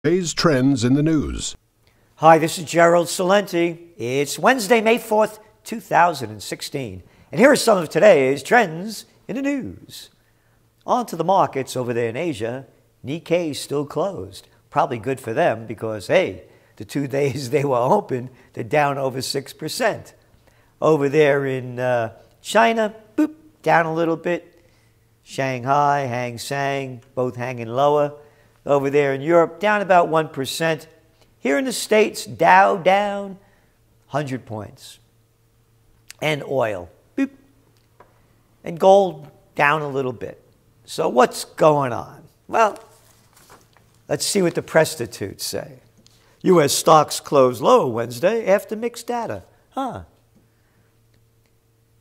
Today's trends in the news. Hi, this is Geranld Celente. It's Wednesday, May 4th, 2016. And here are some of today's trends in the news. On to the markets over there in Asia. Nikkei still closed. Probably good for them because, hey, the 2 days they were open, they're down over 6%. Over there in China, boop, down a little bit. Shanghai, Hang Seng, both hanging lower. Over there in Europe, down about 1%. Here in the States, Dow down 100 points. And oil, boop. And gold down a little bit. So what's going on? Well, let's see what the prostitutes say. U.S. stocks closed lower Wednesday after mixed data. And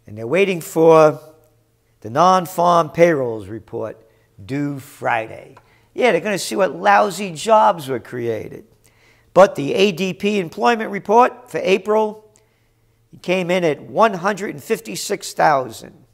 they're waiting for the non-farm payrolls report due Friday. Yeah, they're going to see what lousy jobs were created. But the ADP employment report for April came in at 156,000.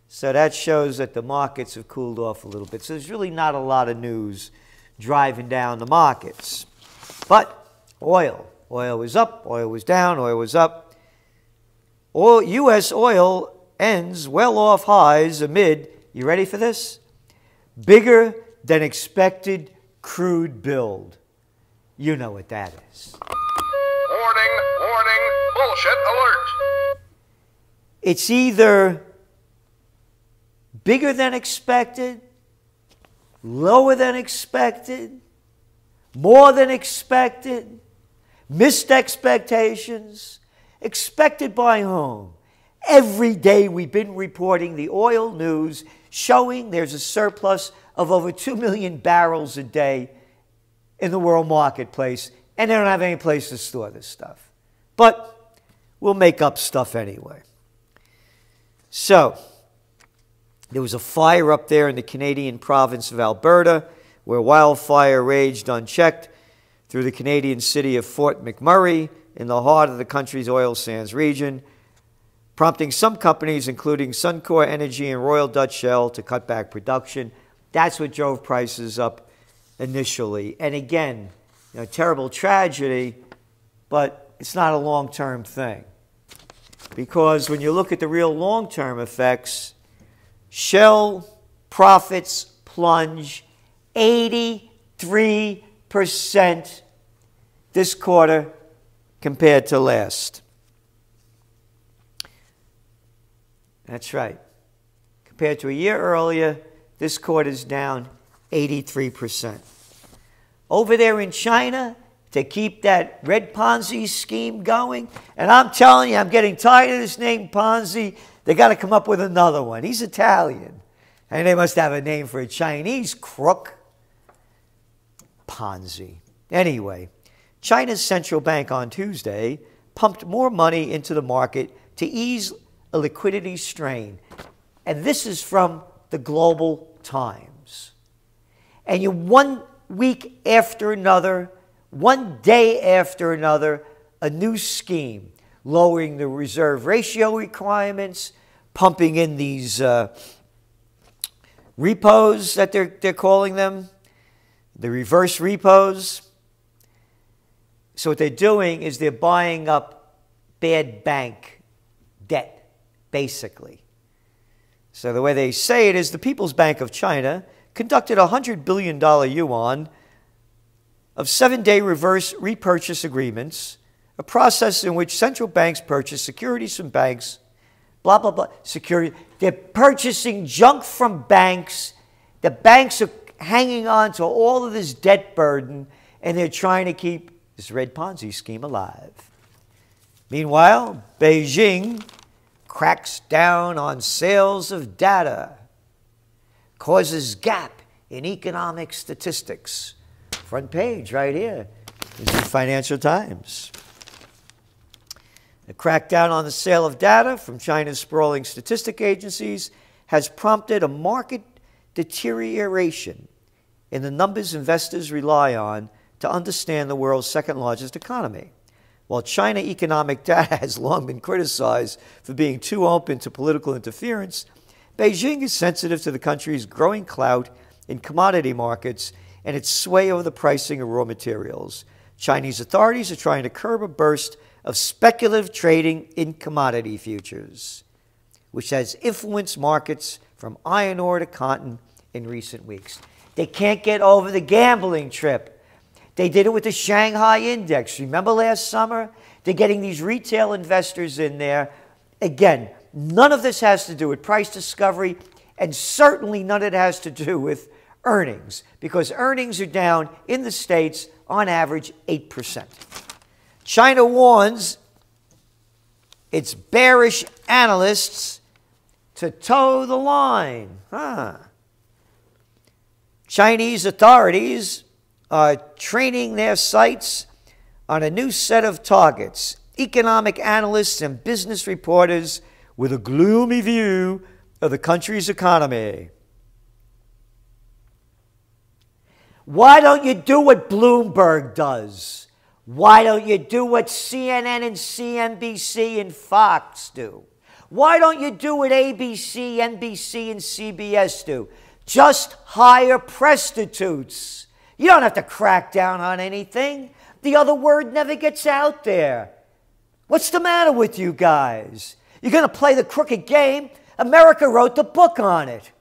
So that shows that the markets have cooled off a little bit. So there's really not a lot of news driving down the markets. But oil was up, oil was down, oil was up. U.S. oil ends well off highs amid, you ready for this? Bigger than expected crude build. You know what that is. Warning, warning, bullshit alert. It's either bigger than expected, lower than expected, more than expected, missed expectations, expected by whom? Every day we've been reporting the oil news showing there's a surplus of over 2 million barrels a day in the world marketplace, and they don't have any place to store this stuff. But we'll make up stuff anyway. So, there was a fire up there in the Canadian province of Alberta where wildfire raged unchecked through the Canadian city of Fort McMurray in the heart of the country's oil sands region, prompting some companies, including Suncor Energy and Royal Dutch Shell, to cut back production. That's what drove prices up initially. And again, terrible tragedy, but it's not a long-term thing. Because when you look at the real long-term effects, Shell profits plunge 83% this quarter compared to last. That's right. Compared to a year earlier, this quarter's down 83%. Over there in China, to keep that red Ponzi scheme going, and I'm telling you, I'm getting tired of this name Ponzi. They got to come up with another one. He's Italian, and they must have a name for a Chinese crook. Ponzi. Anyway, China's central bank on Tuesday pumped more money into the market to ease a liquidity strain. And this is from the Global Times. And you one week after another, one day after another, a new scheme, lowering the reserve ratio requirements, pumping in these repos that they're calling them, the reverse repos. So what they're doing is they're buying up bad bank debt, basically. So the way they say it is the People's Bank of China conducted $100 billion yuan of 7-day reverse repurchase agreements, a process in which central banks purchase securities from banks, blah, blah, blah, security. They're purchasing junk from banks. The banks are hanging on to all of this debt burden, and they're trying to keep this red Ponzi scheme alive. Meanwhile, Beijing cracks down on sales of data, causes gap in economic statistics. Front page right here is the Financial Times. The crackdown on the sale of data from China's sprawling statistic agencies has prompted a market deterioration in the numbers investors rely on to understand the world's second largest economy. While China economic data has long been criticized for being too open to political interference, Beijing is sensitive to the country's growing clout in commodity markets and its sway over the pricing of raw materials. Chinese authorities are trying to curb a burst of speculative trading in commodity futures, which has influenced markets from iron ore to cotton in recent weeks. They can't get over the gambling trip. They did it with the Shanghai Index. Remember last summer? They're getting these retail investors in there. Again, none of this has to do with price discovery, and certainly none of it has to do with earnings, because earnings are down in the States on average 8%. China warns its bearish analysts to toe the line. Chinese authorities are training their sights on a new set of targets. Economic analysts and business reporters with a gloomy view of the country's economy. Why don't you do what Bloomberg does? Why don't you do what CNN and CNBC and Fox do? Why don't you do what ABC, NBC, and CBS do? Just hire prostitutes. You don't have to crack down on anything. The other word never gets out there. What's the matter with you guys? You're going to play the crooked game? America wrote the book on it.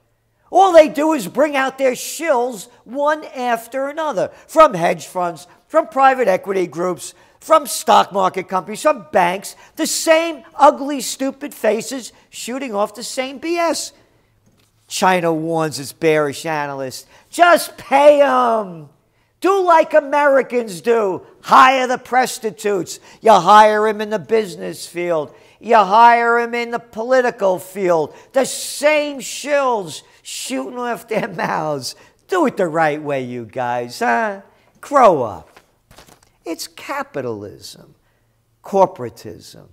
All they do is bring out their shills one after another, from hedge funds, from private equity groups, from stock market companies, from banks, the same ugly, stupid faces shooting off the same BS. China warns its bearish analysts, just pay them. Do like Americans do. Hire the prostitutes. You hire them in the business field. You hire them in the political field. The same shills shooting off their mouths. Do it the right way, you guys, huh? Grow up. It's capitalism, corporatism,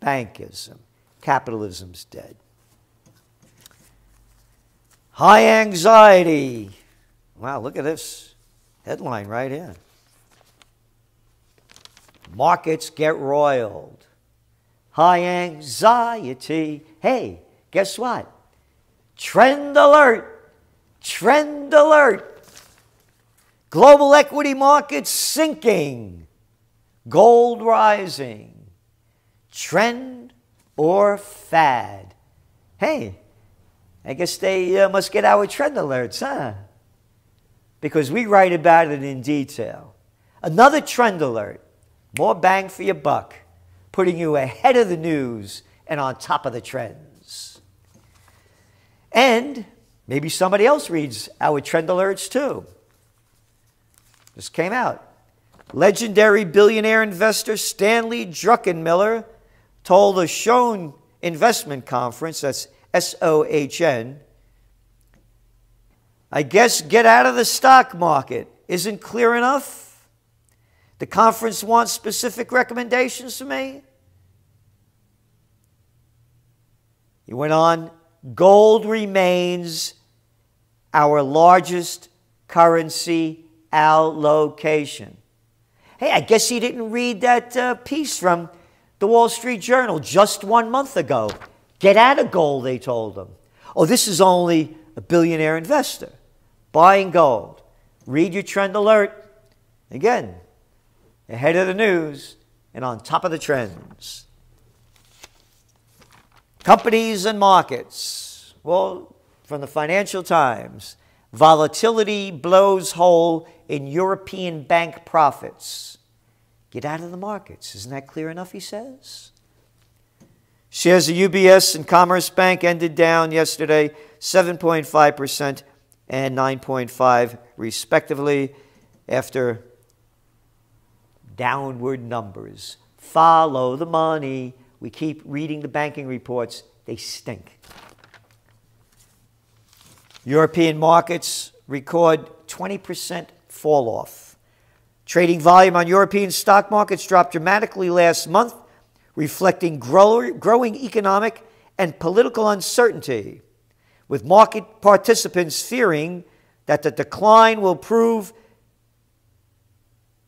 bankism. Capitalism's dead. High anxiety. Wow, look at this headline right here. Markets get roiled. High anxiety. Hey, guess what? Trend alert. Trend alert. Global equity markets sinking. Gold rising. Trend or fad? Hey, I guess they must get our trend alerts, huh? Because we write about it in detail. Another trend alert. More bang for your buck. Putting you ahead of the news and on top of the trends. And maybe somebody else reads our trend alerts too. This came out. Legendary billionaire investor Stanley Druckenmiller told a Schoen investment conference, that's S-O-H-N, I guess get out of the stock market isn't clear enough. The conference wants specific recommendations from me. He went on, gold remains our largest currency allocation. Hey, I guess he didn't read that piece from the Wall Street Journal just 1 month ago. Get out of gold, they told him. Oh, this is only a billionaire investor buying gold. Read your trend alert. Again, ahead of the news and on top of the trends. Companies and markets. Well, from the Financial Times, volatility blows hole in European bank profits. Get out of the markets. Isn't that clear enough, he says? Shares of UBS and Commerce Bank ended down yesterday 7.5% and 9.5% respectively after downward numbers. Follow the money. We keep reading the banking reports. They stink. European markets record 20% fall off. Trading volume on European stock markets dropped dramatically last month, reflecting growing economic and political uncertainty, with market participants fearing that the decline will prove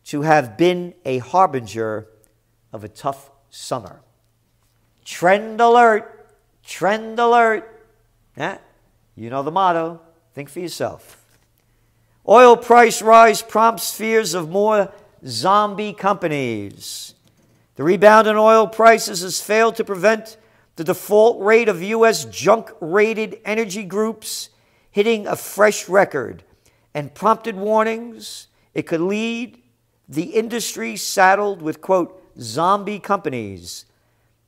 to have been a harbinger of a tough summer. Trend alert, trend alert. You know the motto, think for yourself. Oil price rise prompts fears of more zombie companies. The rebound in oil prices has failed to prevent the default rate of U.S. junk-rated energy groups hitting a fresh record and prompted warnings it could lead the industry saddled with, quote, zombie companies.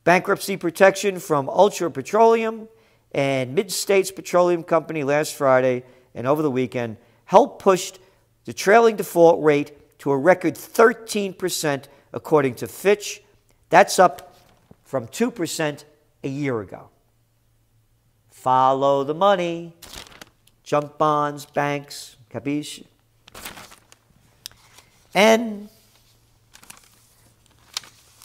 Bankruptcy protection from Ultra Petroleum and Mid-States Petroleum Company last Friday and over the weekend helped push the trailing default rate to a record 13%, according to Fitch. That's up from 2% a year ago. Follow the money. Junk bonds, banks, capiche? And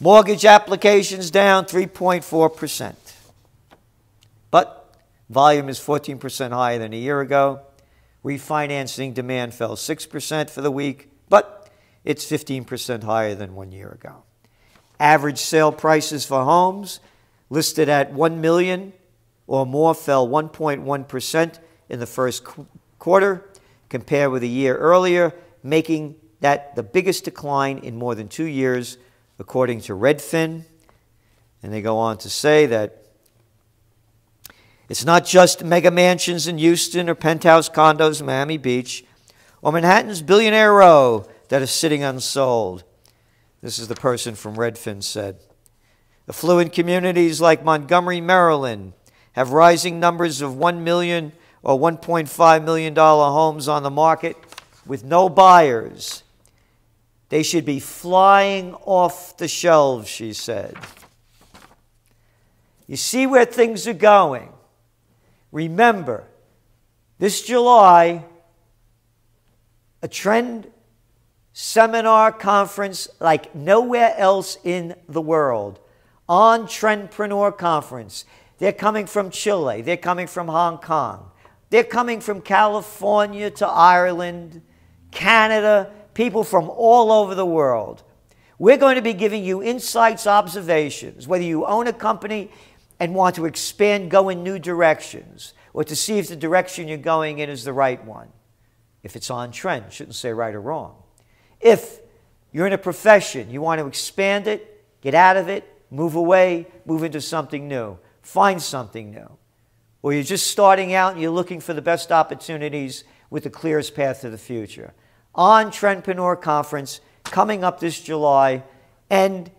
mortgage applications down 3.4%. But volume is 14% higher than a year ago. Refinancing demand fell 6% for the week, but it's 15% higher than 1 year ago. Average sale prices for homes listed at $1 million or more fell 1.1% in the first quarter compared with a year earlier, making that the biggest decline in more than 2 years, according to Redfin. And they go on to say that it's not just mega mansions in Houston or penthouse condos in Miami Beach or Manhattan's Billionaire Row that are sitting unsold. This is the person from Redfin said. Affluent communities like Montgomery, Maryland, have rising numbers of $1 million or $1.5 million homes on the market with no buyers. They should be flying off the shelves, she said. You see where things are going. Remember, this July, a trend seminar conference like nowhere else in the world, on Trendpreneur Conference. They're coming from Chile. They're coming from Hong Kong. They're coming from California to Ireland, Canada, people from all over the world. We're going to be giving you insights, observations, whether you own a company and want to expand, go in new directions, or to see if the direction you're going in is the right one. If it's on trend, shouldn't say right or wrong. If you're in a profession, you want to expand it, get out of it, move away, move into something new, find something new. Or you're just starting out and you're looking for the best opportunities with the clearest path to the future. On Trendpreneur Conference, coming up this July, and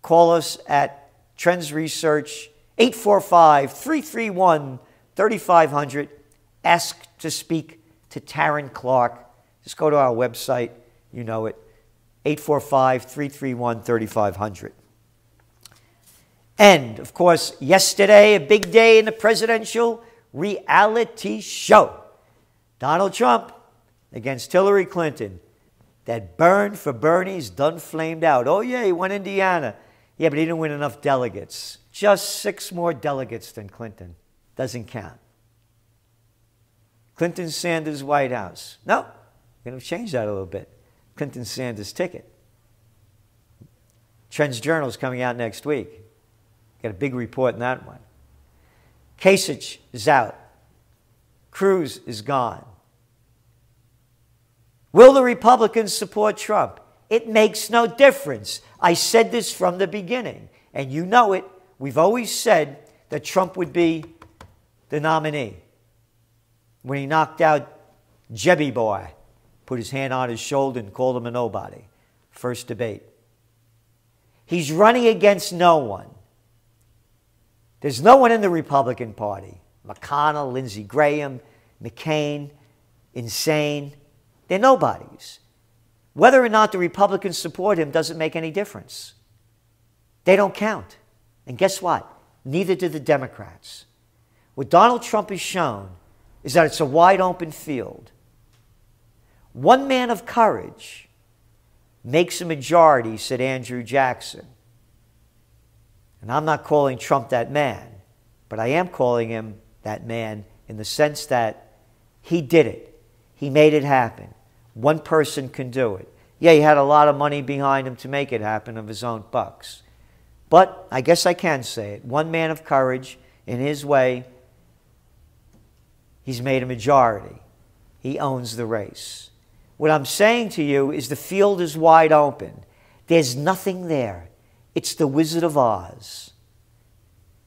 call us at Trends Research, 845-331-3500. Ask to speak to Taryn Clark. Just go to our website. You know it. 845-331-3500. And, of course, yesterday, a big day in the presidential reality show. Donald Trump against Hillary Clinton. That burn for Bernie's done flamed out. Oh, yeah, he won Indiana. Yeah, but he didn't win enough delegates. Just 6 more delegates than Clinton. Doesn't count. Clinton-Sanders White House. No, we're going to change that a little bit. Clinton-Sanders ticket. Trends Journal is coming out next week. Got a big report in that one. Kasich is out. Cruz is gone. Will the Republicans support Trump? It makes no difference. I said this from the beginning, and you know it. We've always said that Trump would be the nominee. When he knocked out Jebby Boy, put his hand on his shoulder and called him a nobody. First debate. He's running against no one. There's no one in the Republican Party. McConnell, Lindsey Graham, McCain, insane. They're nobodies. Whether or not the Republicans support him doesn't make any difference. They don't count. And guess what? Neither do the Democrats. What Donald Trump has shown is that it's a wide open field. One man of courage makes a majority, said Andrew Jackson. And I'm not calling Trump that man, but I am calling him that man in the sense that he did it. He made it happen. One person can do it. Yeah, he had a lot of money behind him to make it happen of his own bucks. But I guess I can say it. One man of courage, in his way, he's made a majority. he owns the race. What I'm saying to you is the field is wide open. There's nothing there. It's the Wizard of Oz.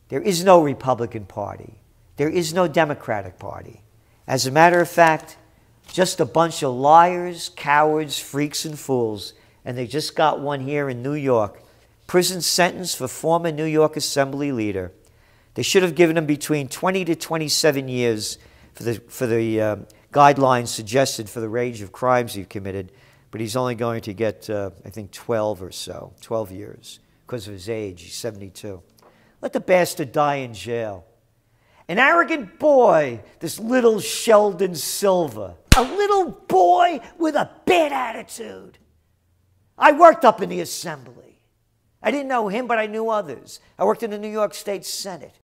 There is no Republican Party. There is no Democratic Party. As a matter of fact, just a bunch of liars, cowards, freaks, and fools. And they just got one here in New York. Prison sentence for former New York Assembly leader. They should have given him between 20 to 27 years for the guidelines suggested for the range of crimes he committed. But he's only going to get, I think, 12 or so, 12 years, because of his age. He's 72. Let the bastard die in jail. An arrogant boy, this little Sheldon Silver. A little boy with a bad attitude. I worked up in the assembly. I didn't know him, but I knew others. I worked in the New York State Senate.